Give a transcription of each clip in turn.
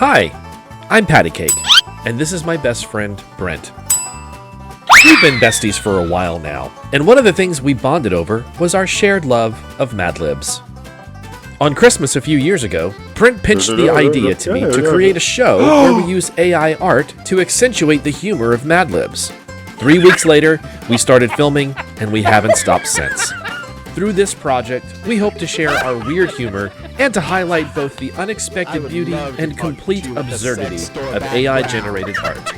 Hi, I'm Paddycake, and this is my best friend, Brent. We've been besties for a while now, and one of the things we bonded over was our shared love of Madlibs. On Christmas a few years ago, Brent pitched the idea to me to create a show where we use AI art to accentuate the humor of Madlibs. 3 weeks later, we started filming, and we haven't stopped since. Through this project, we hope to share our weird humor and to highlight both the unexpected beauty and complete absurdity of AI-generated art.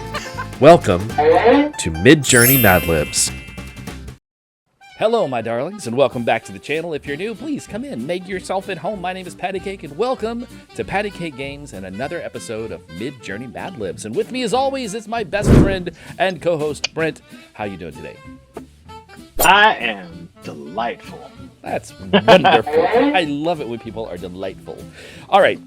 Welcome to MidJourney Madlibs. Hello, my darlings, and welcome back to the channel. If you're new, please come in, make yourself at home. My name is Paddycake, and welcome to Paddycake Games and another episode of MidJourney Madlibs. And with me, as always, is my best friend and co-host, Brent. How you doing today? I am delightful. That's wonderful. I love it when people are delightful. All right,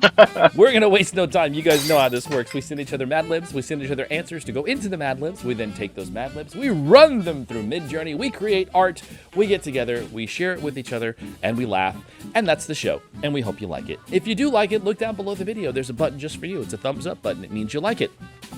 we're going to waste no time. You guys know how this works. We send each other Madlibs. We send each other answers to go into the Madlibs. We then take those Madlibs. We run them through MidJourney. We create art. We get together. We share it with each other, and we laugh. And that's the show, and we hope you like it. If you do like it, look down below the video. There's a button just for you. It's a thumbs up button. It means you like it.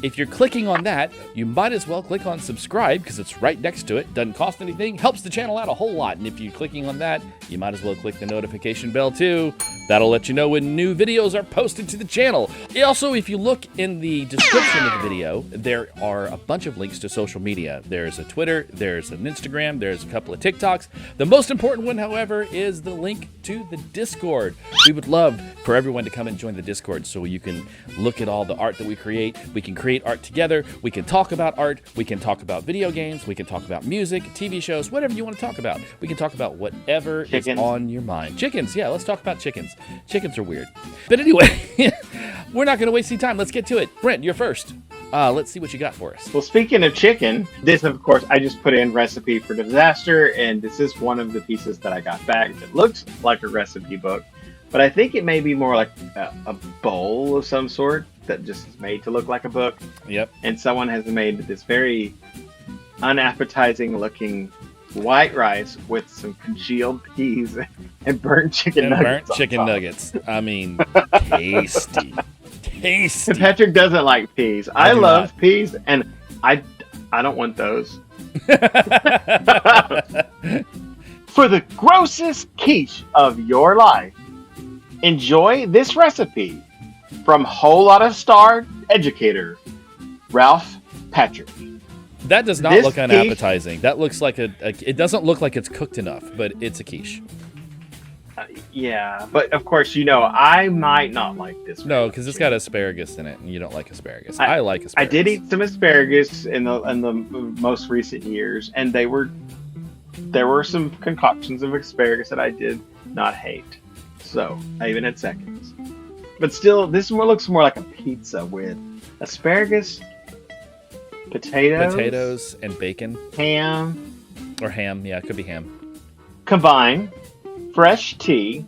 If you're clicking on that, you might as well click on subscribe because it's right next to it. Doesn't cost anything. Helps the channel out a whole lot. And if you're clicking on that, you might as well click the notification bell too. That'll let you know when new videos are posted to the channel. Also, if you look in the description of the video, there are a bunch of links to social media. There's a Twitter, there's an Instagram, there's a couple of TikToks. The most important one, however, is the link to the Discord. We would love for everyone to come and join the Discord so you can look at all the art that we create. We can create art together. We can talk about art. We can talk about video games. We can talk about music, TV shows, whatever you want to talk about. We can talk about whatever is on your mind. Chickens, yeah, let's talk about chickens. Chickens are weird. But anyway, we're not going to waste any time. Let's get to it. Brent, you're first. Let's see what you got for us. Well, speaking of chicken, this, of course, I just put in recipe for disaster, and this is one of the pieces that I got back. It looks like a recipe book, but I think it may be more like a bowl of some sort that just is made to look like a book. Yep. And someone has made this very unappetizing looking white rice with some congealed peas and burnt chicken nuggets. Burnt chicken nuggets. I mean, tasty. Tasty. Patrick doesn't like peas. I love peas, and I don't want those. For the grossest quiche of your life, enjoy this recipe from Whole Lotta Star educator Ralph Patrick. That does not look unappetizing. That looks like it doesn't look like it's cooked enough, but it's a quiche. Yeah, but of course, you know, I might not like this. No, because it's got asparagus in it, and you don't like asparagus. I like asparagus. I did eat some asparagus in the most recent years, and there were some concoctions of asparagus that I did not hate. So I even had seconds. But still, this one looks more like a pizza with asparagus, potatoes and bacon, ham, Yeah, it could be ham. Combine fresh tea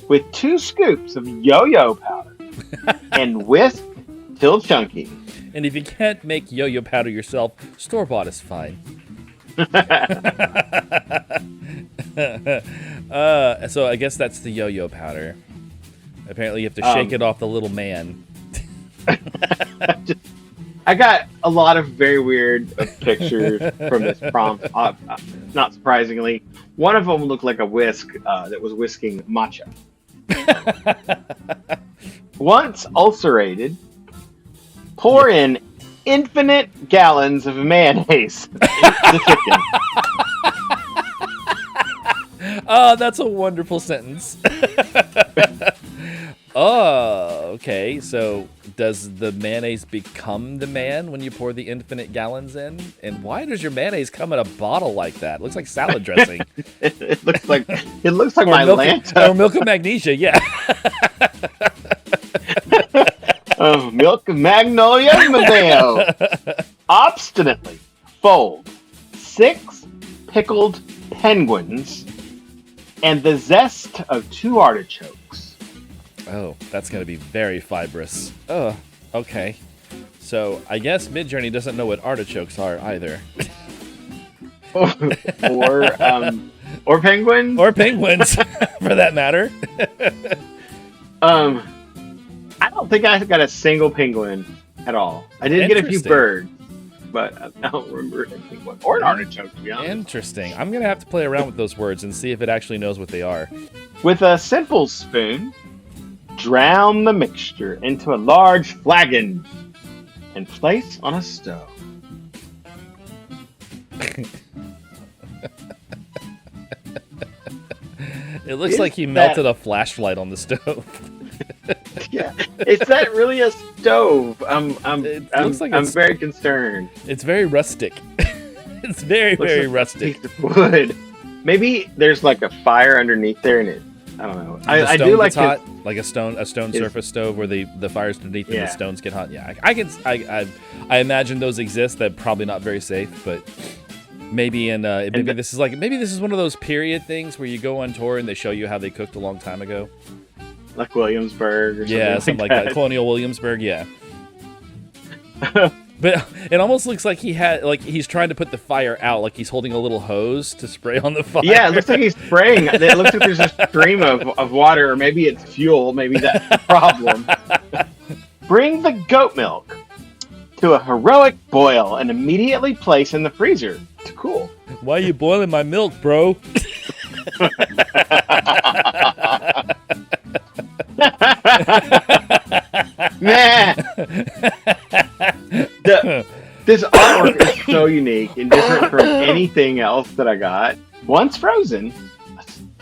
with 2 scoops of yo-yo powder and whisk till chunky. And if you can't make yo-yo powder yourself, store-bought is fine. So I guess that's the yo-yo powder. Apparently you have to shake it off the little man. I got a lot of very weird pictures from this prompt, not surprisingly. One of them looked like a whisk that was whisking matcha. Once ulcerated, pour in infinite gallons of mayonnaise into the chicken. Oh, that's a wonderful sentence. Oh, okay. So does the mayonnaise become the man when you pour the infinite gallons in? And why does your mayonnaise come in a bottle like that? It looks like salad dressing. it looks like my Lando. Or milk of magnesia, yeah. Milk of magnolia mayo. Obstinately fold 6 pickled penguins and the zest of 2 artichokes. Oh, that's going to be very fibrous. Oh, okay. So I guess MidJourney doesn't know what artichokes are either. or penguins. Or penguins, for that matter. I don't don't think I got a single penguin at all. I did get a few birds, but I don't remember a penguin or an artichoke, to be honest. Interesting. I'm going to have to play around with those words and see if it actually knows what they are. With a simple spoon, drown the mixture into a large flagon and place on a stove. It looks like he melted a flashlight on the stove. Yeah, is that really a stove? I'm very concerned. It's very rustic. It's very rustic. A piece of wood. Maybe there's like a fire underneath there, and I don't know. I do like hot, like a stone surface stove where the fire's underneath and the stones get hot. Yeah, I imagine those exist. They're probably not very safe, but maybe this is one of those period things where you go on tour and they show you how they cooked a long time ago. Like Williamsburg or something. Yeah, something like that. Colonial Williamsburg, yeah. But it almost looks like he's trying to put the fire out, like he's holding a little hose to spray on the fire. Yeah, it looks like he's spraying. It looks like there's a stream of water, or maybe it's fuel. Maybe that's the problem. Bring the goat milk to a heroic boil and immediately place in the freezer to cool. Why are you boiling my milk, bro? Man, this artwork is so unique and different from anything else that I got. Once frozen,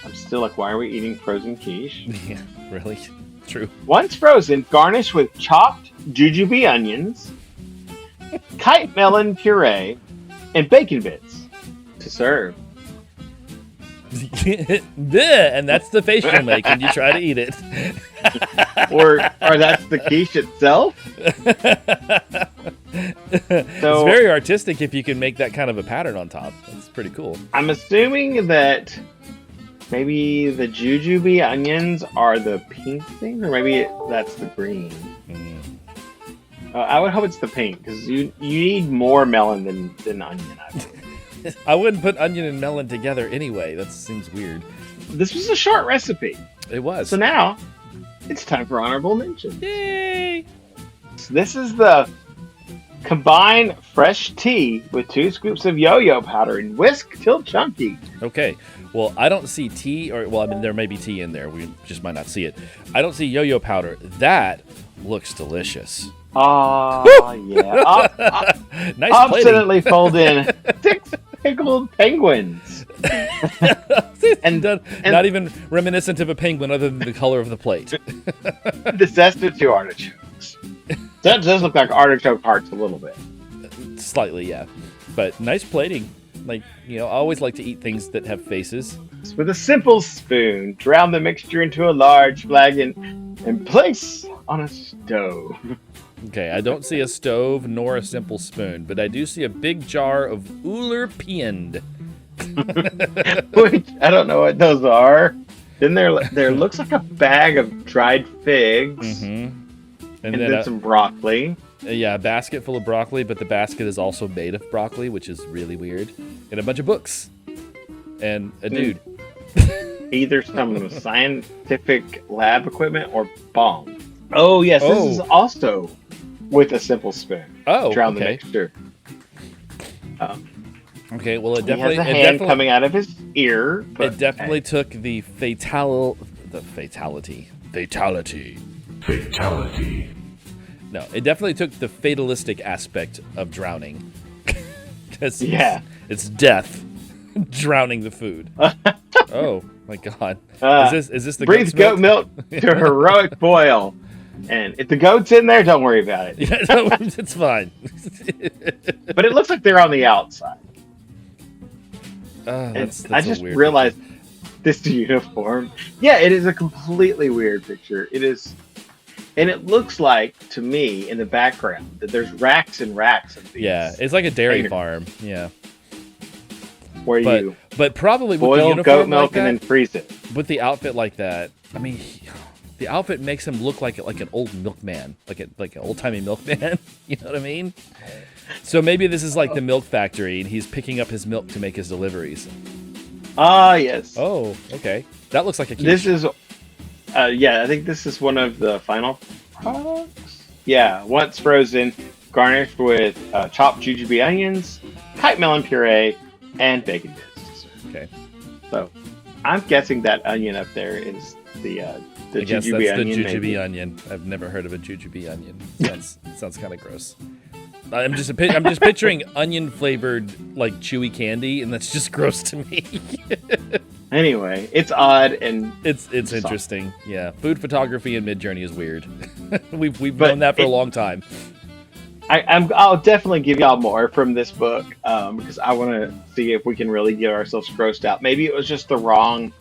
I'm still like, why are we eating frozen quiche? Yeah, really? True. Once frozen, garnish with chopped jujube onions, kite melon puree, and bacon bits to serve. And that's the face you'll make when you try to eat it. or that's the quiche itself. So, it's very artistic if you can make that kind of a pattern on top. That's pretty cool. I'm assuming that maybe the jujube onions are the pink thing, or maybe that's the green. I would hope it's the pink, because you need more melon than onion, I believe. I wouldn't put onion and melon together anyway. That seems weird. This was a short recipe. It was. So now, it's time for honorable mention. Yay! So this is the combine fresh tea with 2 scoops of yo-yo powder and whisk till chunky. Okay. Well, I don't see tea, there may be tea in there. We just might not see it. I don't see yo-yo powder. That looks delicious. Yeah. Nice Obstinately fold in 6 pickled penguins. and not even reminiscent of a penguin other than the color of the plate. Zested 2 artichokes. That does look like artichoke hearts a little bit. Slightly, yeah. But nice plating. I always like to eat things that have faces. With a simple spoon, drown the mixture into a large flagon and place on a stove. Okay, I don't see a stove nor a simple spoon, but I do see a big jar of Uller Piend. Which, I don't know what those are. Then there looks like a bag of dried figs. Mm-hmm. And then some broccoli. Yeah, a basket full of broccoli, but the basket is also made of broccoli, which is really weird. And a bunch of books. And a dude. Either some scientific lab equipment or bomb. Oh, yes, this is also with a simple spoon. Drown the mixture. Okay, well, it he has a hand coming out of his ear. It definitely took the fatality. No, it definitely took the fatalistic aspect of drowning. It's death drowning the food. Oh my god! Is this the brings goat milk to a heroic boil? And if the goat's in there, don't worry about it. Yeah, it's fine. But it looks like they're on the outside. That's I just realized this uniform. Yeah, it is a completely weird picture. It is, and it looks like to me in the background that there's racks and racks of these. Yeah, it's like a dairy farm. Yeah, but probably boil with the uniform goat milk like that, and then freeze it. With the outfit like that, I mean, the outfit makes him look like an old milkman, like an old timey milkman. You know what I mean? So maybe this is like the milk factory, and he's picking up his milk to make his deliveries. Yes. Oh, okay. That looks like a quiche. This is, I think this is one of the final products. Yeah, once frozen, garnished with chopped jujube onions, kite melon puree, and bacon bits. Okay. So, I'm guessing that onion up there is the I guess jujube that's onion. the jujube maybe. onion. I've never heard of a jujube onion. Sounds kind of gross. I'm just picturing onion flavored like chewy candy, and that's just gross to me. Anyway, it's odd and it's interesting. Yeah, food photography in MidJourney is weird. we've known that for a long time. I'll definitely give y'all more from this book because I want to see if we can really get ourselves grossed out. Maybe it was just the wrong.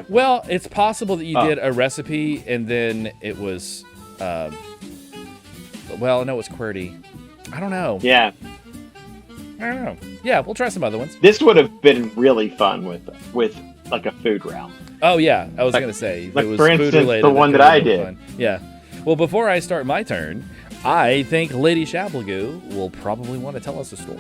Well, it's possible that you did a recipe and then it was, well, no, it was QWERTY. I don't know. Yeah. I don't know. Yeah, we'll try some other ones. This would have been really fun with like a food round. Oh yeah, I was gonna say like it was for food instance, related. the one that I did. Fun. Yeah. Well, before I start my turn, I think Lady Shablagoose will probably want to tell us a story.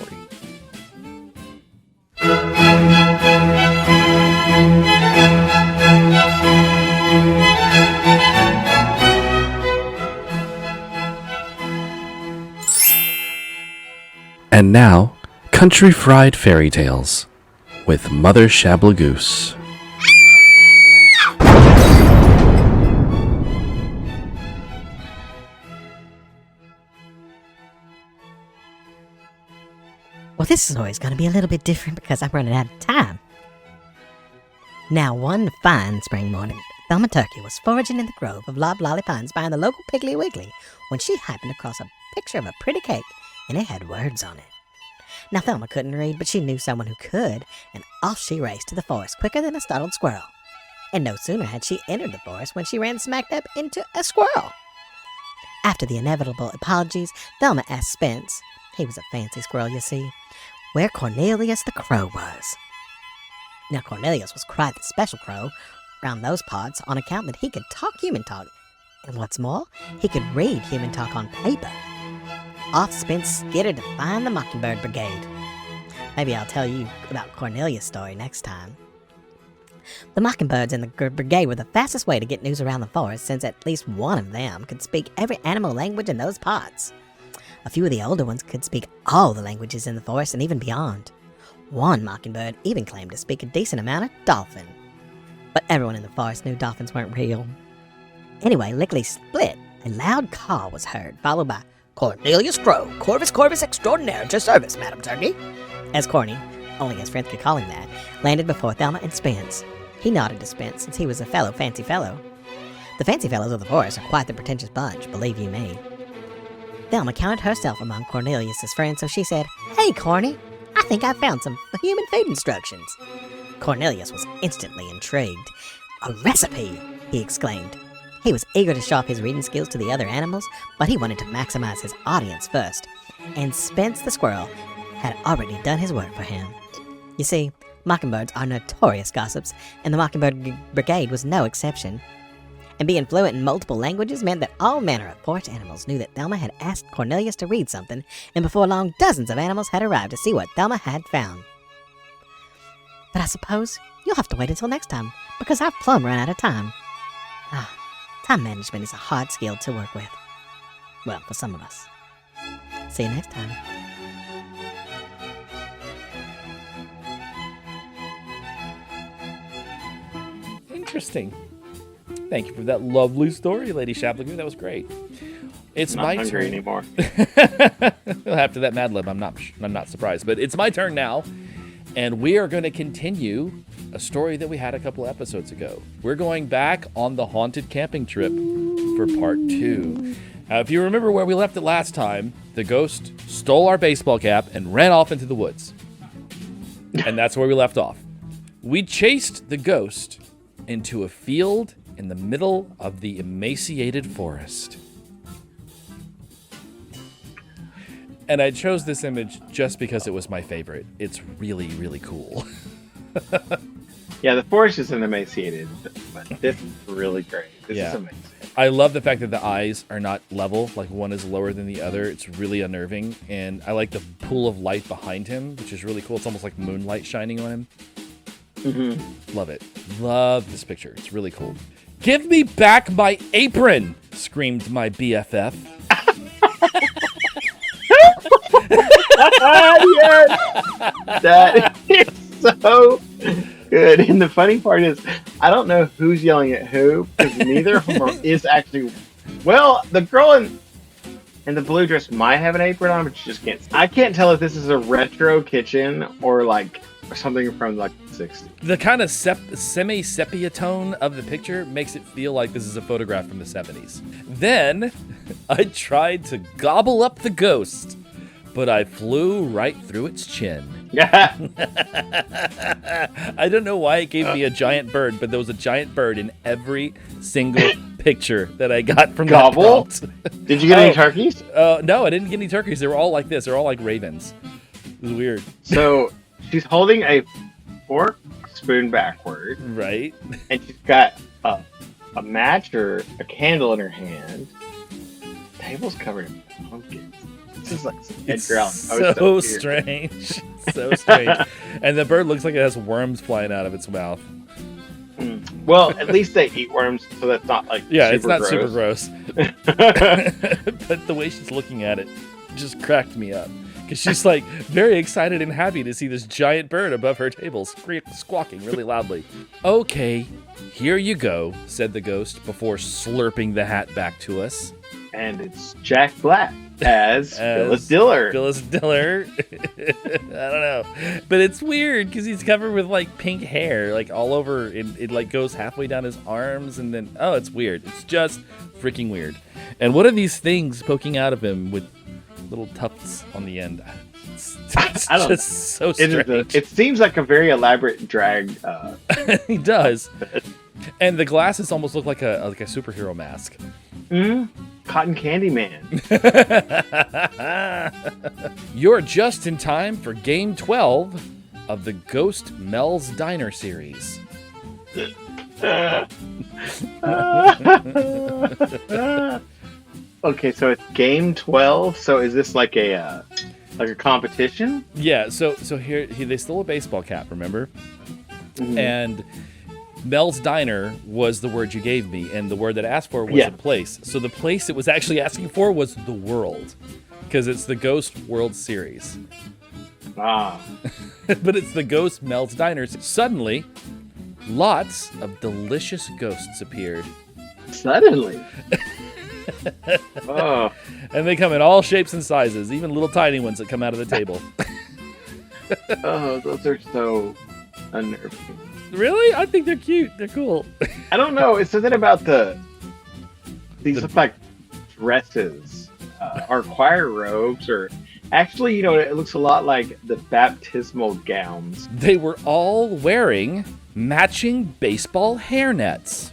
And now, Country Fried Fairy Tales with Mother Shablagoose. Well, this story is going to be a little bit different because I'm running out of time. Now, one fine spring morning, Thelma Turkey was foraging in the grove of loblolly pines behind the local Piggly Wiggly when she happened across a picture of a pretty cake, and it had words on it. Now, Thelma couldn't read, but she knew someone who could, and off she raced to the forest quicker than a startled squirrel. And no sooner had she entered the forest when she ran smack dab into a squirrel. After the inevitable apologies, Thelma asked Spence, he was a fancy squirrel, you see, where Cornelius the Crow was. Now, Cornelius was quite the special crow round those parts on account that he could talk human talk, and what's more, he could read human talk on paper. Off Spence skittered to find the Mockingbird Brigade. Maybe I'll tell you about Cornelius' story next time. The Mockingbirds and the Brigade were the fastest way to get news around the forest, since at least one of them could speak every animal language in those parts. A few of the older ones could speak all the languages in the forest and even beyond. One Mockingbird even claimed to speak a decent amount of Dolphin. But everyone in the forest knew dolphins weren't real. Anyway, lickety split, a loud call was heard, followed by Cornelius Crow, Corvus Extraordinaire, to service, Madam Turkey. As Corny, only his friends could call him that, landed before Thelma and Spence. He nodded to Spence, since he was a fancy fellow. The fancy fellows of the forest are quite the pretentious bunch, believe you me. Thelma counted herself among Cornelius's friends, so she said, "Hey, Corny, I think I found some human food instructions." Cornelius was instantly intrigued. "A recipe!" he exclaimed. He was eager to show off his reading skills to the other animals, but he wanted to maximize his audience first, and Spence the squirrel had already done his work for him. You see, mockingbirds are notorious gossips, and the Mockingbird Brigade was no exception. And being fluent in multiple languages meant that all manner of forest animals knew that Thelma had asked Cornelius to read something, and before long dozens of animals had arrived to see what Thelma had found. But I suppose you'll have to wait until next time, because I've plumb run out of time. Time management is a hard skill to work with. Well, for some of us. See you next time. Interesting. Thank you for that lovely story, Lady Shablagoose. That was great. It's Not my hungry turn anymore. After that Madlib, I'm not surprised, but it's my turn now, and we are going to continue a story that we had a couple episodes ago. We're going back on the haunted camping trip for part 2. If you remember where we left it last time, the ghost stole our baseball cap and ran off into the woods. And that's where we left off. We chased the ghost into a field in the middle of the emaciated forest. And I chose this image just because it was my favorite. It's really, really cool. Yeah, the forest isn't emaciated, but this is really great. This is amazing. I love the fact that the eyes are not level, like one is lower than the other. It's really unnerving. And I like the pool of light behind him, which is really cool. It's almost like moonlight shining on him. Mm-hmm. Love it. Love this picture. It's really cool. "Give me back my apron," screamed my BFF. Yes! That is so good. And the funny part is, I don't know who's yelling at who, because neither of them is actually... Well, the girl in the blue dress might have an apron on, but you just can't... I can't tell if this is a retro kitchen or, like, something from, like, the 60s. The kind of semi-sepia tone of the picture makes it feel like this is a photograph from the 70s. Then, I tried to gobble up the ghost, but I flew right through its chin. I don't know why it gave me a giant bird, but there was a giant bird in every single picture that I got from Gobble? that prompt. Did you get any turkeys? No, I didn't get any turkeys. They were all like this. They're all like ravens. It was weird. So, she's holding a fork spoon backward. Right. And she's got a match or a candle in her hand. The table's covered in pumpkins. This is like It's Edgar Allan Poe so stuff here. strange. So strange. And the bird looks like it has worms flying out of its mouth. Well, at least they eat worms, so that's not like Yeah, super it's not super gross. But the way she's looking at it just cracked me up. Because she's like very excited and happy to see this giant bird above her table squawking really loudly. Okay, here you go, said the ghost before slurping the hat back to us. And it's Jack Black as Phyllis Diller. Phyllis Diller. I don't know. But it's weird because he's covered with like pink hair, like all over. It like goes halfway down his arms and then, oh, it's weird. It's just freaking weird. And what are these things poking out of him with little tufts on the end? It's I don't just so strange. It seems like a very elaborate drag. He does. And the glasses almost look like a superhero mask. Cotton Candy Man. You're just in time for Game 12 of the Ghost Mel's Diner series. Okay, so it's game 12. So is this like a competition? Yeah. So here they stole a baseball cap. Remember? Mm-hmm. And Mel's Diner was the word you gave me, and the word that I asked for was a place. So the place it was actually asking for was the world, because it's the Ghost World Series. Ah. But it's the Ghost Mel's Diner. Suddenly, lots of delicious ghosts appeared. Suddenly. Oh. And they come in all shapes and sizes, even little tiny ones that come out of the table. Oh, those are so unnerving. Really? I think they're cute. They're cool. I don't know. It's something about these look like dresses, or choir robes, or actually, you know, it looks a lot like the baptismal gowns. They were all wearing matching baseball hairnets.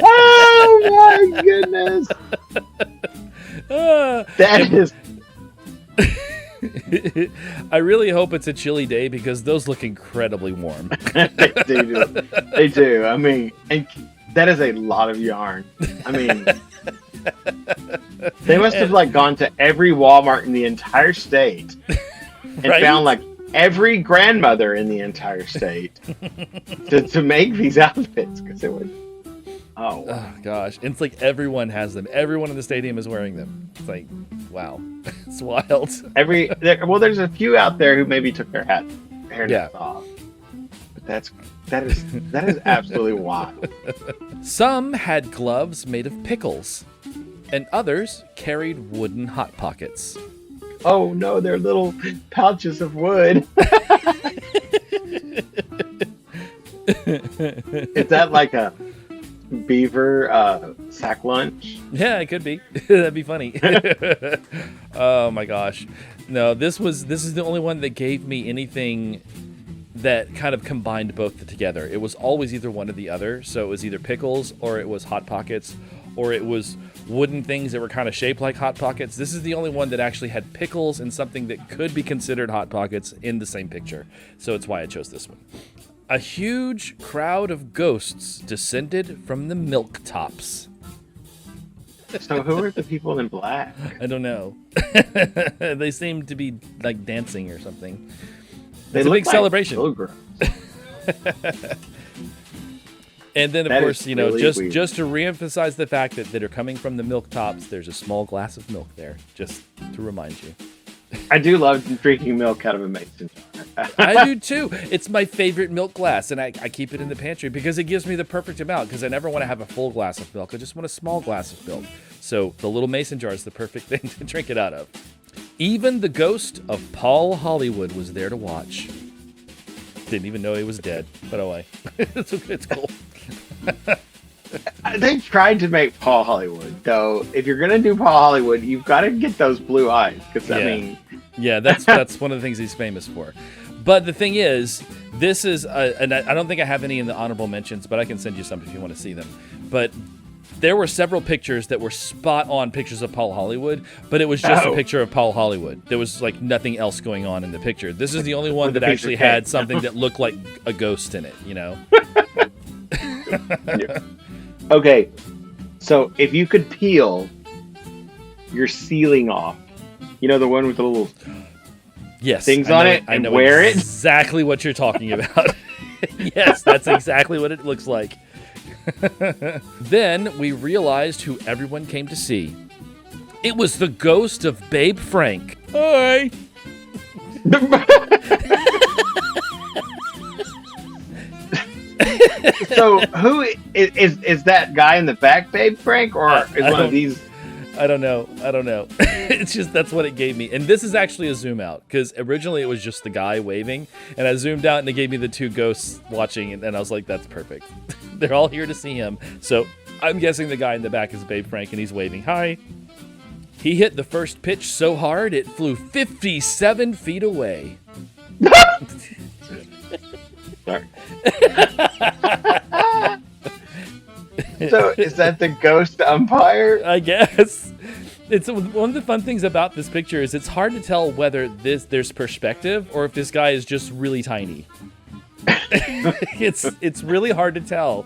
Oh my goodness! That is. I really hope it's a chilly day because those look incredibly warm. They do. They do. I mean, and that is a lot of yarn. I mean, they must have like gone to every Walmart in the entire state and found like every grandmother in the entire state to make these outfits because it would. Oh gosh, and it's like everyone has them. Everyone in the stadium is wearing them. It's like, wow, it's wild. There's a few out there who maybe took their hairnets off, but that is absolutely wild. Some had gloves made of pickles, and others carried wooden hot pockets. Oh no, they're little pouches of wood. Is that like a beaver sack lunch? Yeah, it could be. That'd be funny. Oh my gosh. No, this is the only one that gave me anything that kind of combined both together. It was always either one or the other. So it was either pickles or it was Hot Pockets or it was wooden things that were kind of shaped like Hot Pockets. This is the only one that actually had pickles and something that could be considered Hot Pockets in the same picture. So it's why I chose this one. A huge crowd of ghosts descended from the milk tops. So who are the people in black? I don't know. They seem to be like dancing or something. They It's a look big like celebration. pilgrims. And then, of That course, is you know, really just weird. just to reemphasize the fact that are coming from the milk tops, there's a small glass of milk there, just to remind you. I do love drinking milk out of a mason jar. I do too. It's my favorite milk glass, and I keep it in the pantry because it gives me the perfect amount. Because I never want to have a full glass of milk. I just want a small glass of milk. So the little mason jar is the perfect thing to drink it out of. Even the ghost of Paul Hollywood was there to watch. Didn't even know he was dead. But oh, it's cool. They tried to make Paul Hollywood, though. If you're gonna do Paul Hollywood, you've got to get those blue eyes. Because I mean, yeah, that's one of the things he's famous for. But the thing is, this is, and I don't think I have any in the honorable mentions, but I can send you some if you want to see them. But there were several pictures that were spot on pictures of Paul Hollywood, but it was just a picture of Paul Hollywood. There was like nothing else going on in the picture. This is the only one that actually had something that looked like a ghost in it, you know? Yeah. Okay, so if you could peel your ceiling off, you know, the one with the little things on it, and wear it? Exactly what you're talking about. Yes, that's exactly what it looks like. Then we realized who everyone came to see. It was the ghost of Babe Frank. Hi. So who is that guy in the back, Babe Frank, or is one of these? I don't know. It's just that's what it gave me. And this is actually a zoom out because originally it was just the guy waving, and I zoomed out and it gave me the two ghosts watching, and I was like, that's perfect. They're all here to see him. So I'm guessing the guy in the back is Babe Frank, and he's waving. Hi. He hit the first pitch so hard it flew 57 feet away. Sorry. So is that the ghost umpire? I guess. It's one of the fun things about this picture is it's hard to tell whether there's perspective or if this guy is just really tiny. It's really hard to tell.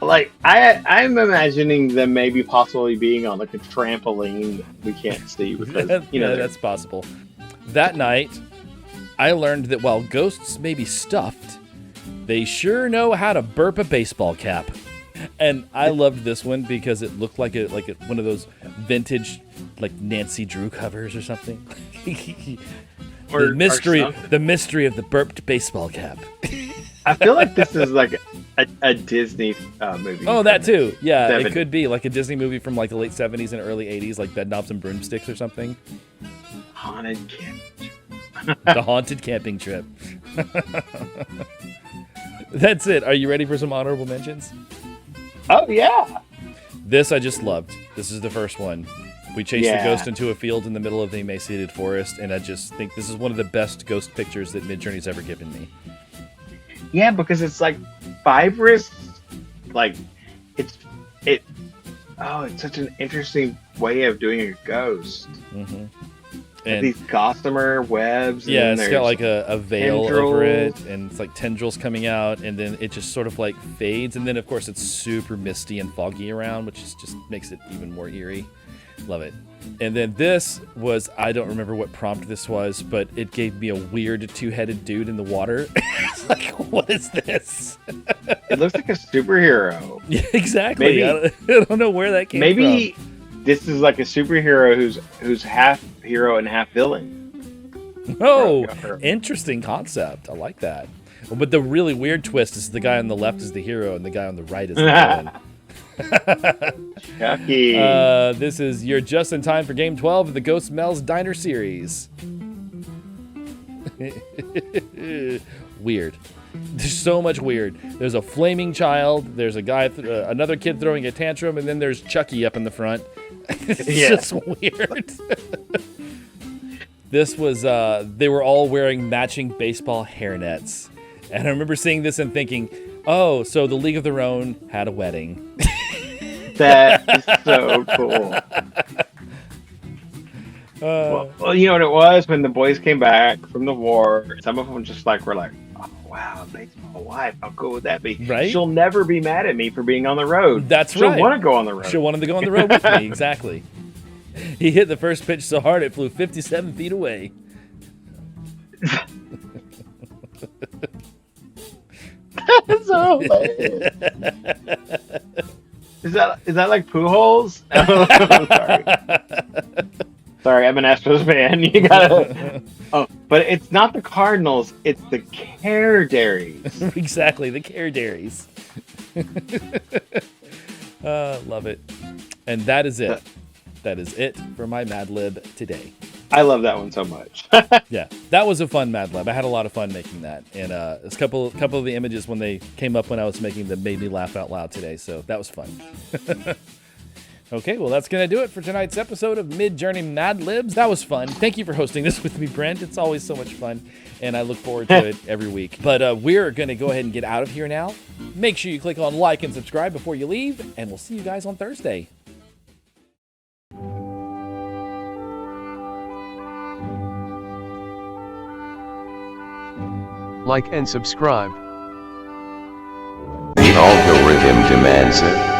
Like I'm imagining them maybe possibly being on like a trampoline that we can't see because you know that's possible. That night, I learned that while ghosts may be stuffed, they sure know how to burp a baseball cap. And I loved this one because it looked like one of those vintage like Nancy Drew covers or something. The mystery of the burped baseball cap. I feel like this is like a Disney movie. Oh, that too. Yeah, 70s. It could be like a Disney movie from like the late 70s and early 80s, like Bedknobs and Broomsticks or something. Haunted camping. The haunted camping trip. That's it. Are you ready for some honorable mentions? Oh yeah. This I just loved. This is the first one. We chased the ghost into a field in the middle of the emaciated forest, and I just think this is one of the best ghost pictures that MidJourney's ever given me. Yeah, because it's like fibrous, like it's such an interesting way of doing a ghost. Mm-hmm. And these gossamer webs. Yeah, and it's got like a veil tendrils over it, and it's like tendrils coming out, and then it just sort of like fades, and then of course it's super misty and foggy around, which just makes it even more eerie. Love it. And then this was, I don't remember what prompt this was, but it gave me a weird two-headed dude in the water. It's like, what is this? It looks like a superhero. Yeah, exactly. I don't know where that came from. Maybe this is like a superhero who's half hero and half villain. Oh, interesting concept. I like that. But the really weird twist is the guy on the left is the hero and the guy on the right is the villain. Chucky. This is you're just in time for Game 12 of the Ghost Mel's Diner series. Weird. There's so much weird. There's a flaming child. There's a guy, another kid throwing a tantrum, and then there's Chucky up in the front. It's just weird. This was, they were all wearing matching baseball hairnets. And I remember seeing this and thinking, oh, so the League of Their Own had a wedding. That is so cool. Well, you know what it was when the boys came back from the war. Some of them just were like, "Oh wow, baseball wife, how cool would that be?" Right? She'll never be mad at me for being on the road. That's right. She'll want to go on the road. She'll want to go on the road with me. Exactly. He hit the first pitch so hard it flew 57 feet away. That's so so lame. Is that like poo holes? Sorry, I'm an Astros fan. You gotta. Oh, but it's not the Cardinals. It's the Care Dairies. Exactly, the Care Dairies. Love it. And that is it. That is it for my Madlib today. I love that one so much. Yeah, that was a fun Madlib. I had a lot of fun making that, and a couple of the images when they came up when I was making them made me laugh out loud today. So that was fun. Okay, well that's gonna do it for tonight's episode of MidJourney Madlibs. That was fun. Thank you for hosting this with me, Brent. It's always so much fun, and I look forward to it every week. But we're gonna go ahead and get out of here now. Make sure you click on like and subscribe before you leave, and we'll see you guys on Thursday. Like and subscribe. The algorithm demands it.